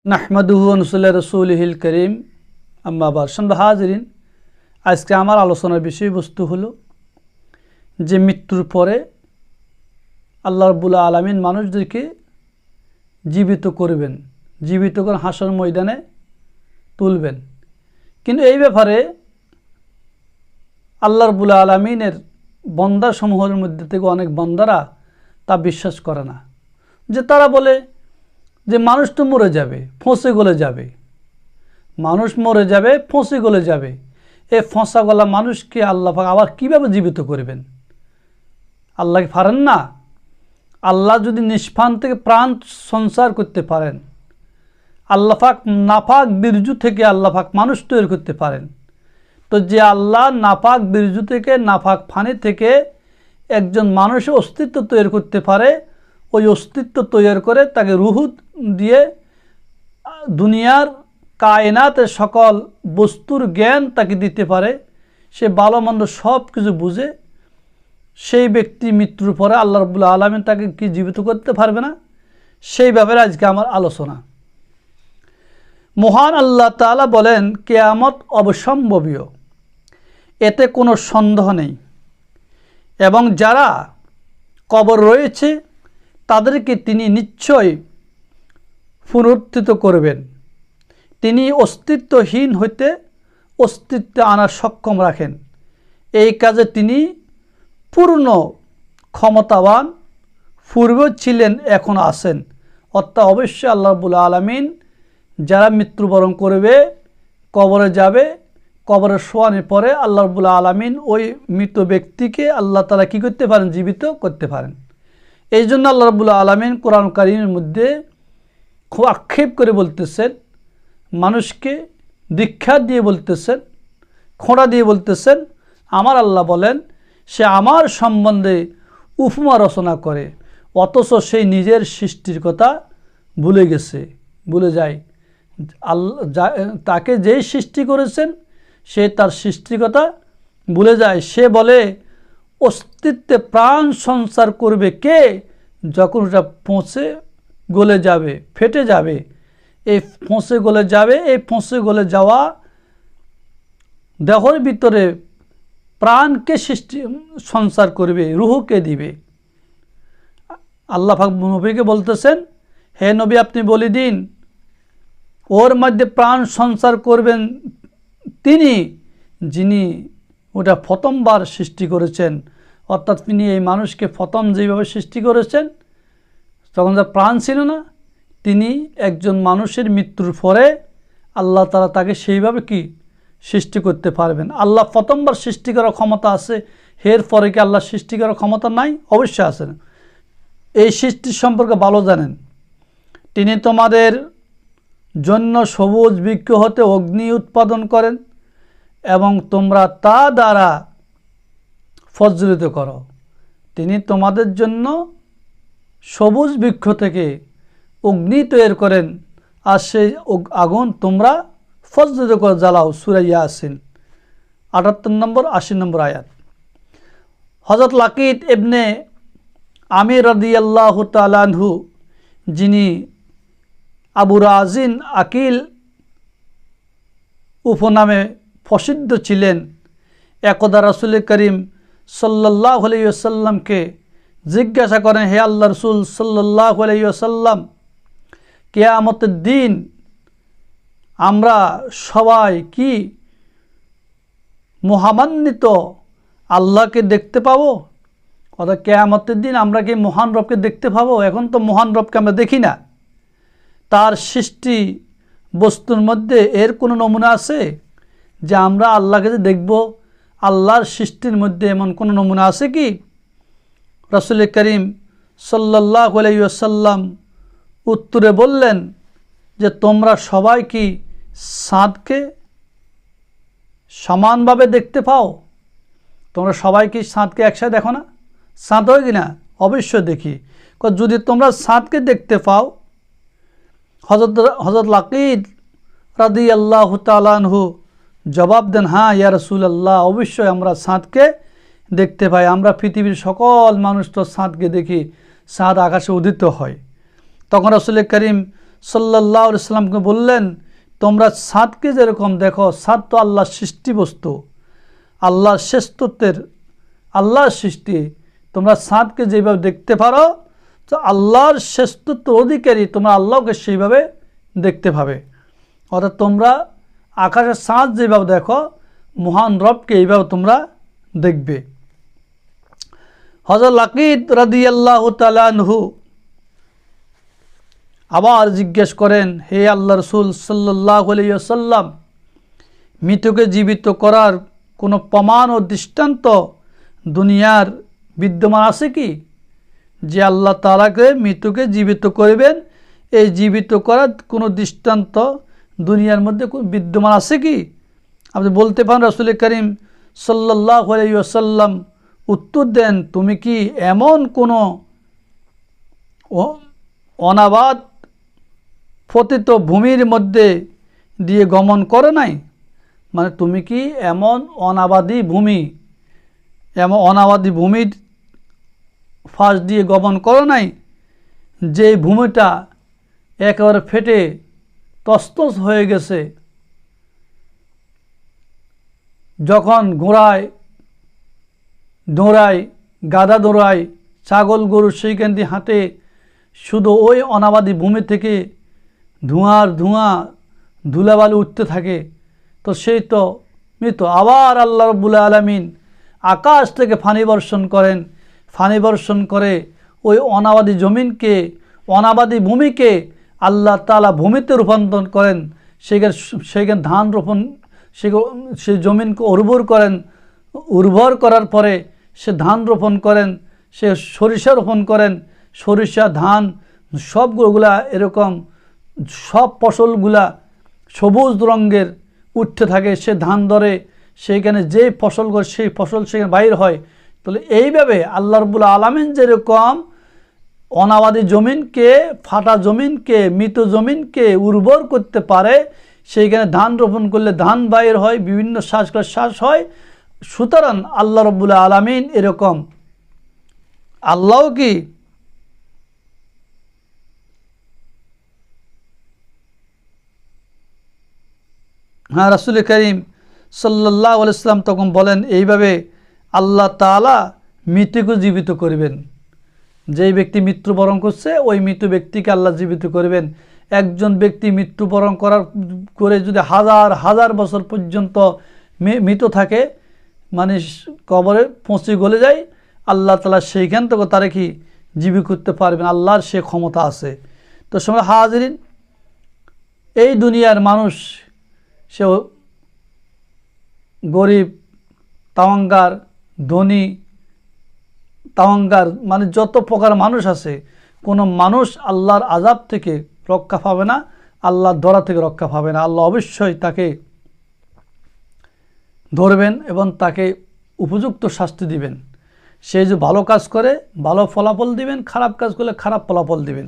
নাহমাদুহু ওয়া নুসাল্লি আলা রাসূলিহিল কারীম আম্মা বা'দ। সম্মানিত হাজিরিন, আজকে আমার আলোচনার বিষয়বস্তু হলো যে মৃত্যুর পরে আল্লাহ রাব্বুল আলামিন মানুষদেরকে জীবিত করবেন, জীবিত করে হাসর ময়দানে তুলবেন। কিন্তু এই ব্যাপারে আল্লাহ রাব্বুল আলামিনের বান্দা সমূহের মধ্যে থেকে অনেক বান্দারা তা বিশ্বাস করে না। যে তারা বলে যে মানুষ তো মরে যাবে, ফসে গলে যাবে, মানুষ মরে যাবে, ফসে গলে যাবে। এই ফসা গলা মানুষকে আল্লাহ পাক আবার কীভাবে জীবিত করবেন? আল্লাহ কি পারেন না? আল্লাহ যদি নিষ্প্রাণ থেকে প্রাণ সঞ্চার করতে পারেন, আল্লাহ পাক নাপাক বীর্যু থেকে আল্লাহ পাক মানুষ তৈরি করতে পারেন, তো যে আল্লাহ নাপাক বীর্যু থেকে নাপাক পানি থেকে একজন মানুষের অস্তিত্ব তৈরি করতে পারে, ওই অস্তিত্ব তৈরি করে তাকে রুহ দিয়ে দুনিয়ার কায়নাতের সকল বস্তুর জ্ঞান তাকে দিতে পারে, সে ভালো মন্দ সব কিছু বুঝে, সেই ব্যক্তি মৃত্যুর পরে আল্লাহ রাব্বুল আলামিন তাকে কি জীবিত করতে পারবে না? সেই ব্যাপারে আজকে আমার আলোচনা। মহান আল্লাহ তাআলা বলেন, কিয়ামত অবশ্যম্ভাবীয়, এতে কোনো সন্দেহ নেই, এবং যারা কবর রয়েছে তাদেরকে তিনি নিশ্চয় পুনরুত্থিত করবেন। তিনি অস্তিত্বহীন হইতে অস্তিত্বে আনার সক্ষম রাখেন। এই কাজে তিনি পূর্ণ ক্ষমতাবান, পূর্বেও ছিলেন, এখন আছেন। অর্থাৎ অবশ্যই আল্লাহ রাব্বুল আলামিন যারা মৃত্যুবরণ করবে, কবরে যাবে, কবরে শোয়ানোর পরে আল্লাহ রাব্বুল আলামিন ওই মৃত ব্যক্তিকে আল্লাহ তাআলা কী করতে পারেন? জীবিত করতে পারেন। এই জন্য আল্লাহ রাব্বুল আলামিন কোরআন কারীমের মধ্যে খুব আক্ষেপ করে বলতেছেন, মানুষকে দীক্ষা দিয়ে বলতেছেন, খোঁড়া দিয়ে বলতেছেন, আমার আল্লাহ বলেন সে আমার সম্বন্ধে উপমা রচনা করে, অথচ সেই নিজের সৃষ্টির কথা ভুলে গেছে, ভুলে যায়। আল্লাহ তাকে যেই সৃষ্টি করেছেন সে তার সৃষ্টির কথা ভুলে যায়। সে বলে অস্তিত্বে প্রাণ সঞ্চার করবে কে? যখন ওটা পৌঁছে গলে যাবে, ফেটে যাবে। এই পৌঁছে গলে যাবে, এই পৌঁছে গলে যাওয়া দেহের ভিতরে প্রাণকে সঞ্চার করবে, রুহকে দিবে। আল্লাহ পাক নবীকে বলতেছেন, হে নবী, আপনি বলে দিন ওর মধ্যে প্রাণ সঞ্চার করবেন তিনি, যিনি ওটা প্রথমবার সৃষ্টি করেছেন। অর্থাৎ তিনি এই মানুষকে প্রথম যেভাবে সৃষ্টি করেছেন, তখন তার প্রাণ ছিল না, তিনি একজন মানুষের মৃত্যুর পরে আল্লাহ তাআলা তাকে সেইভাবে কি সৃষ্টি করতে পারবেন। আল্লাহ প্রথমবার সৃষ্টি করার ক্ষমতা আছে, এর পরে কি আল্লাহ সৃষ্টি করার ক্ষমতা নাই? অবশ্যই আছেন। এই সৃষ্টির সম্পর্কে ভালো জানেন। তিনি তোমাদের জন্য সবুজ বৃক্ষ হতে অগ্নি উৎপাদন করেন এবং তোমরা তা দ্বারা প্রজ্বলিত করো। তিনি তোমাদের জন্য সবুজ বৃক্ষ থেকে অগ্নি তৈরি করেন, আর সেই আগুন তোমরা প্রজ্বলিত করে জ্বালাও। সূরা ইয়াসিন ৭৮ নম্বর ৮০ নম্বর আয়াত। হযরত লাকিত ইবনে আমির রাদিয়াল্লাহু তাআলা আনহু, যিনি আবু রাজিন আকিল উপনামে প্রসিদ্ধ ছিলেন, একদা রাসূল করিম সাল্লাল্লাহু আলাইহি ওয়াসাল্লামকে জিজ্ঞাসা করেন, হে আল্লাহ রাসূল সাল্লাল্লাহু আলাইহি ওয়াসাল্লাম, কিয়ামতের দিন আমরা সবাই কি মহামান্বিত আল্লাহকে দেখতে পাবো? অর্থাৎ কিয়ামতের দিন আমরা কি মহান রবকে দেখতে পাবো? এখন তো মহান রবকে আমরা দেখি না। তার সৃষ্টি বস্তুর মধ্যে এর কোনো নমুনা আছে যে আমরা আল্লাহকে যে দেখব? আল্লাহর সৃষ্টির মধ্যে এমন কোনো নমুনা আছে কি? রাসূল করিম সাল্লাল্লাহু আলাইহি ওয়াসাল্লাম উত্তরে বললেন যে তোমরা সবাই কি চাঁদকে সমানভাবে দেখতে পাও? তোমরা সবাই কি চাঁদকে একসাথে দেখো না? চাঁদ হয় কি না? অবশ্যই দেখি। যদি তোমরা চাঁদকে দেখতে পাও, হযরত লাকিদ রাদিয়াল্লাহু তাআলা আনহু জবাব দেন, হ্যাঁ ইয়া রাসূলুল্লাহ, অবশ্যই আমরা চাঁদকে দেখতে পাই। আমরা পৃথিবীর সকল মানুষ তো চাঁদকে দেখি, চাঁদ আকাশে উদিত হয়। তখন রাসূল করিম সাল্লাল্লাহু আলাইহি সাল্লামকে বললেন, তোমরা চাঁদকে যেরকম দেখো, চাঁদ তো আল্লাহর সৃষ্টি বস্তু, আল্লাহর শ্রেষ্ঠত্বের, আল্লাহর সৃষ্টি, তোমরা চাঁদকে যেভাবে দেখতে পারো, তো আল্লাহর শ্রেষ্ঠত্বের অধিকারী তোমরা আল্লাহকে সেইভাবে দেখতে পাবে। অর্থাৎ তোমরা আকাশের চাঁদ যেভাবে দেখো, মহান রবকে এইভাবে তোমরা দেখবে। হযরত লাকিদ রাদিয়াল্লাহু তাআলা আনহু আবার জিজ্ঞেস করেন, হে আল্লাহ রসুল সাল্লাল্লাহু আলাইহি ওয়াসাল্লাম, মৃতকে জীবিত করার কোনো প্রমাণ ও দৃষ্টান্ত দুনিয়ার বিদ্যমান আছে কি? যে আল্লাহ তাআলাকে মৃতকে জীবিত করবেন, এই জীবিত করার কোনো দৃষ্টান্ত দুনিয়ার মধ্যে বিদ্যমান আছে কি? আপনি বলতে পারেন, রাসূল করিম সাল্লাল্লাহু আলাইহি ওয়াসাল্লাম উত্তর দেন, তুমি কি এমন কোনো অনাবাদ পতিত ভূমির মধ্যে দিয়ে গমন করো নাই? মানে তুমি কি এমন অনাবাদী ভূমির ফাঁস দিয়ে গমন করো নাই, যে ভূমিটা একেবারে ফেটে তছনছ হয়ে গেছে, যখন ঘোড়ায় দৌড়ায়, গাধা দৌড়ায়, ছাগল গরু সেইখান দিয়ে হাঁটে, শুধু ওই অনাবাদী ভূমি থেকে ধোঁয়া ধুলাবালি উঠতে থাকে, তো সেই তো মৃত। আবার আল্লাহ রাব্বুল আলামিন আকাশ থেকে ফানি বর্ষণ করেন, ফানি বর্ষণ করে ওই অনাবাদী জমিনকে, অনাবাদী ভূমিকে আল্লাহ তাআলা ভূমিতে রূপান্তর করেন, সেখানে ধান রোপণ, সেই জমিনকে উর্বর করার পরে সে ধান রোপণ করেন, সে সরিষা রোপণ করেন, সরিষা ধান সবগুলা এরকম সব ফসলগুলা সবুজ রঙের উঠতে থাকে, সে ধান ধরে, সেইখানে যে ফসল করে সেই ফসল সেখানে বাইর হয়। তাহলে এইভাবে আল্লাহ রাব্বুল আলামিন যেরকম অনাবাদী জমিনকে, ফাটা জমিনকে, মৃত জমিনকে উর্বর করতে পারে, সেইখানে ধান রোপণ করলে ধান বাইর হয়, বিভিন্ন শ্বাস হয়। সুতরাং আল্লাহ রাব্বুল আলামিন এরকম, আল্লাহ কি রাসূল করিম সাল্লাল্লাহু আলাইহি ওয়াসাল্লাম তখন বলেন, এইভাবে আল্লাহ তাআলা মৃতকে জীবিত করবেন। যেই ব্যক্তি মৃত্যুবরণ করছে, ওই মৃত ব্যক্তিকে আল্লাহ জীবিত করবেন। একজন ব্যক্তি মৃত্যুবরণ করে যদি হাজার বছর পর্যন্ত মৃত থাকে, মানে কবরে পৌঁছে গলে যায়, আল্লাহ তাআলা সেইখান থেকে তারা কি জীবিত করতে পারবেন, আল্লাহর সে ক্ষমতা আছে। তো সময় হাজিরিন, এই দুনিয়ার মানুষ, সে গরিব, তাওয়াঙ্গার, ধনী, তাওয়াঙ্গার, মানে যত প্রকার মানুষ আছে, কোনো মানুষ আল্লাহর আযাব থেকে রক্ষা পাবে না, আল্লাহর ধরা থেকে রক্ষা পাবে না। আল্লাহ অবশ্যই তাকে ধরবেন এবং তাকে উপযুক্ত শাস্তি দিবেন। সে যে ভালো কাজ করে ভালো ফলাফল দিবেন, খারাপ কাজ করলে খারাপ ফলাফল দিবেন।